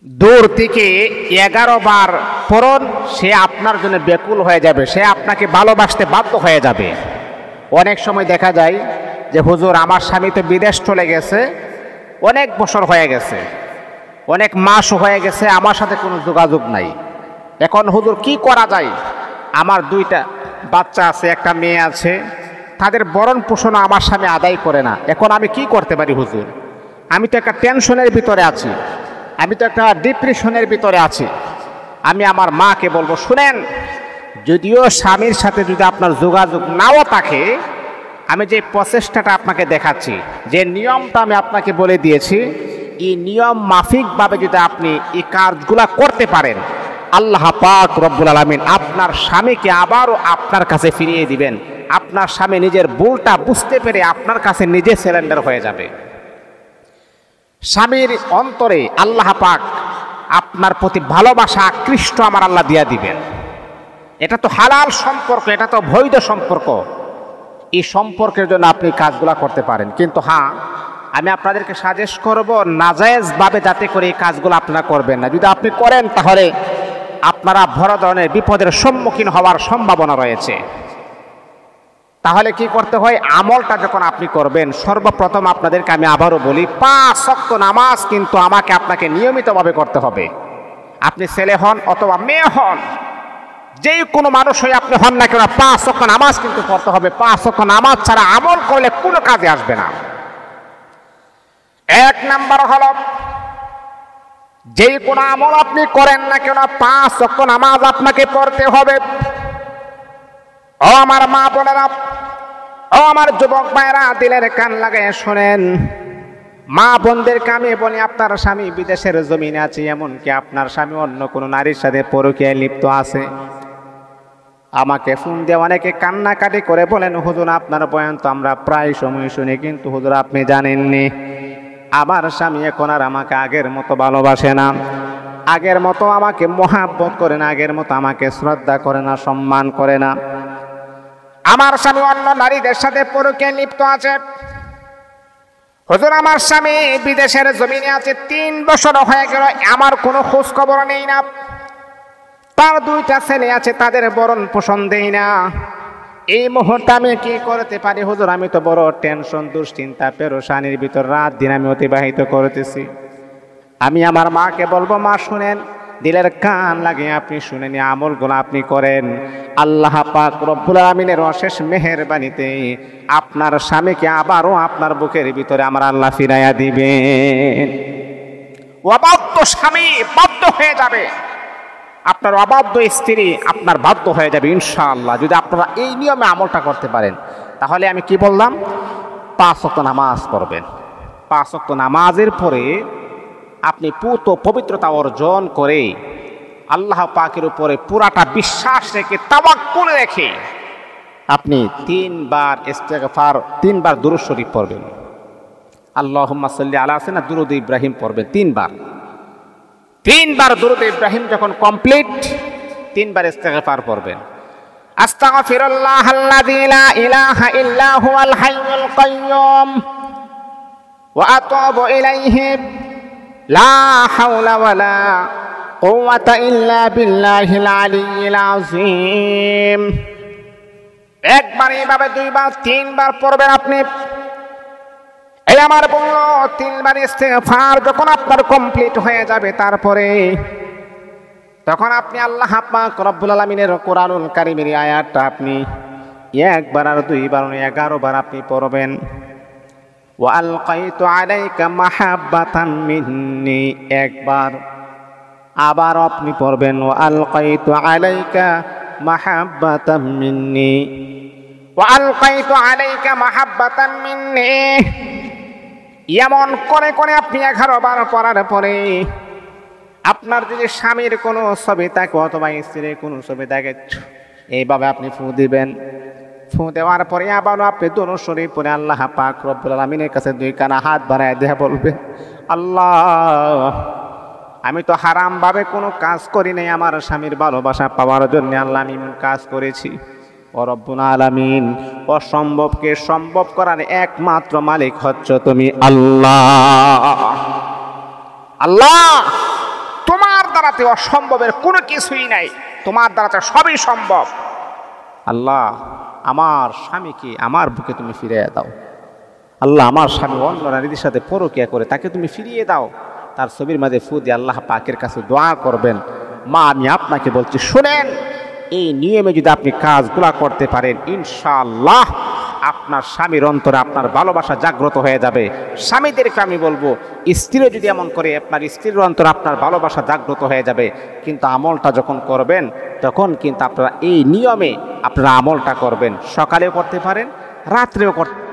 দূর থেকে 11 বার পড়ুন, সে আপনার জন্য ব্যাকুল হয়ে যাবে, সে আপনাকে ভালোবাসতে বাধ্য হয়ে যাবে। অনেক সময় দেখা যায় যে হুজুর আমার স্বামী তো বিদেশ চলে গেছে, অনেক বছর হয়ে গেছে, অনেক মাস হয়ে গেছে, আমার সাথে কোনো যোগাযোগ নাই। এখন হুজুর কি করা যায়? আমার 2টা বাচ্চা আছে, একটা মেয়ে আছে, তাদের ভরণ পোষণ আমার স্বামী আদায় করে না। এখন আমি কি করতে পারি হুজুর? আমি তো একটা টেনশনের ভিতরে আছি, আমি তো একটা ডিপ্রেশনের ভিতরে আছি। আমি আমার মাকে বলবো, শুনেন, যদিও স্বামীর সাথে যদি আপনার যোগাযোগ নাও থাকে, আমি যে প্রচেষ্টাটা আপনাকে দেখাচ্ছি, যে নিয়মটা আমি আপনাকে বলে দিয়েছি, এই নিয়ম মাফিকভাবে যদি আপনি এই কাজগুলা করতে পারেন, আল্লাহ পাক রব্বুল আলামিন আপনার স্বামীকে আবারও আপনার কাছে ফিরিয়ে দিবেন। আপনার স্বামী নিজের ভুলটা বুঝতে পেরে আপনার কাছে নিজে সারেন্ডার হয়ে যাবে। স্বামীর অন্তরে আল্লাহ পাক আপনার প্রতি ভালোবাসা আকৃষ্ট আমার আল্লাহ দিয়া দিবেন। এটা তো হালাল সম্পর্ক, এটা তো বৈধ সম্পর্ক। এই সম্পর্কের জন্য আপনি কাজগুলো করতে পারেন, কিন্তু হ্যাঁ, আমি আপনাদেরকে সাজেস্ট করব নাজায়েজভাবে যাতে করে এই কাজগুলো আপনারা করবেন না। যদি আপনি করেন তাহলে আপনারা বড় ধরনের বিপদের সম্মুখীন হওয়ার সম্ভাবনা রয়েছে। তাহলে কি করতে হয়? আমলটা যখন আপনি করবেন, সর্বপ্রথম আপনাদেরকে আমি আবারও বলি, 5 ওয়াক্ত নামাজ কিন্তু আপনাকে নিয়মিতভাবে করতে হবে। আপনি ছেলে হন অথবা মেয়ে হন, যে কোনো মানুষ হয়ে আপনি হন না কেন, 5 ওয়াক্ত নামাজ কিন্তু পড়তে হবে। 5 ওয়াক্ত নামাজ ছাড়া আমল করলে কোনো কাজে আসবে না। 1 নাম্বার হলো, যে কোনো আমল আপনি করেন না কেন, 5 ওয়াক্ত নামাজ আপনাকে পড়তে হবে। ও আমার মা বোনেরা, ও আমার যুবক ভাইরা, দিলের কান লাগায় শোনেন। মা বোনদেরকে আমি বলি, আপনার স্বামী বিদেশের জমিনে আছে, এমনকি আপনার স্বামী অন্য কোনো নারীর সাথে পরকীয়ায় লিপ্ত আছে, আমাকে ফোন দিয়ে অনেকে কান্নাকাটি করে বলেন, হুজুর আপনার বয়ান তো আমরা প্রায় সময় শুনি, কিন্তু হুজুর আপনি জানেননি আমার স্বামী এখন আর আমাকে আগের মতো ভালোবাসে না, আগের মতো আমাকে মহাব্বত করে না, আগের মতো আমাকে শ্রদ্ধা করে না, সম্মান করে না। আমার স্বামী অন্য নারীদের সাথে পরকীয়ায় লিপ্ত আছে। হুজুর আমার স্বামী বিদেশের জমিনে আছে, 3 বছর হয়ে গেল, আমার কোনো খোঁজ খবর নেই না। তার 2টা ছেলে আছে, তাদের ভরণ পোষণ দেই না। এই মুহূর্তে আমি কি করতে পারি হুজুর? আমি তো বড় টেনশন, দুশ্চিন্তা, পেরেশানির ভিতর রাত দিন আমি অতিবাহিত করতেছি। আমি আমার মাকে বলবো, মা শুনেন, দিলের কান লাগিয়ে আপনি শুনেন, আমলগুলো আপনি করেন, আল্লাহ পাক রব্বুল আলামিনের অশেষ মেহেরবানিতে আপনার স্বামীকে আবারও আপনার বুকের ভিতরে আমার আল্লাহ ফিরাইয়া দিবেন। অবাধ্য স্বামী বাধ্য হয়ে যাবে, আপনার অবাধ্য স্ত্রী আপনার বাধ্য হয়ে যাবে ইনশাআল্লাহ, যদি আপনারা এই নিয়মে আমলটা করতে পারেন। তাহলে আমি কি বললাম? 5 ওয়াক্ত নামাজ পড়বেন। 5 ওয়াক্ত নামাজের পরে আপনি পবিত্রতা অর্জন করে আল্লাহ পাকের উপরে পুরাটা বিশ্বাস রেখে, তাওয়াক্কুল রেখে আপনি 3 বার ইস্তেগফার, 3 বার দুরূদ শরীফ পড়বেন। আল্লাহুম্মা সাল্লি আলা সাইয়্যিদিনা দুরূদ ইব্রাহিম পড়বেন 3 বার। 3 বার দুরূদ ইব্রাহিম যখন কমপ্লিট, 3 বার ইস্তেগফার পড়বেন। আস্তাগফিরুল্লাহাল্লাযী লা ইলাহা ইল্লা হুয়াল হাইয়ুল কাইয়্যুম ওয়া আতুবু ইলাইহি লা হাওলা ওয়ালা কুওয়াতা ইল্লা বিল্লাহিল আলিয়্যিল আযীম। একবার এইভাবে 2 বার 3 বার পড়বেন আপনি। এই আমার বলল 3 বার ইস্তেগফার যখন আপনার কমপ্লিট হয়ে যাবে, তারপরে তখন আপনি আল্লাহ পাক রব্বুল আলামিনের কোরআনুল কারীমের আয়াতটা আপনি 1 বার আর 2 বার 11 বার আপনি পড়বেন। ওয়া আলকাইতু আলাইকা মাহাব্বাতাম মিন্নি, 1 বার আবার আপনি পড়বেন ওয়া আলকাইতু আলাইকা মাহাব্বাতাম মিন্নি, ওয়া আলকাইতু আলাইকা মাহাব্বাতাম মিন্নি। এমন করে করে আপনি 11 বার পড়ার পরে আপনার যদি স্বামীর কোনো ছবি থাকে অথবা স্ত্রীর কোনো ছবি থাকে, এইভাবে আপনি ফু দিবেন। ফু দেওয়ার পরে আবারও আপনি দুরূদ শরীফ পড়ে আল্লাহ পাক রব্বুল আলামিনের কাছে 2 কানা হাত বাড়ায় দিয়ে বলবে, আল্লাহ আমি তো হারামভাবে কোনো কাজ করি নাই, আমার স্বামীর ভালোবাসা পাওয়ার জন্য আল্লাহ আমি কাজ করেছি। ও রব্বুল আলামিন, অসম্ভবকে সম্ভব করার একমাত্র মালিক হচ্ছ তুমি আল্লাহ। আল্লাহ দ্বারাতে অসম্ভবের কোনো কিছুই নাই, তোমার দ্বারাতে সবই সম্ভব। আল্লাহ আমার স্বামীকে আমার বুকে তুমি ফিরিয়ে দাও। আল্লাহ আমার স্বামী অন্য নারীদের সাথে পরকীয়া করে তাকে তুমি ফিরিয়ে দাও। তার ছবির মাঝে ফু দিয়ে আল্লাহ পাকের কাছে দোয়া করবেন। মা আমি আপনাকে বলছি শুনেন, এই নিয়মে যদি আপনি কাজগুলা করতে পারেন ইনশাআল্লাহ আপনার স্বামীর অন্তরে আপনার ভালোবাসা জাগ্রত হয়ে যাবে। স্বামীদেরকে আমি বলবো স্ত্রীও যদি এমন করে আপনার স্ত্রীর অন্তরে আপনার ভালোবাসা জাগ্রত হয়ে যাবে। কিন্তু আমলটা যখন করবেন তখন কিন্তু আপনারা এই নিয়মে আপনারা আমলটা করবেন, সকালেও করতে পারেন রাত্রেও করতে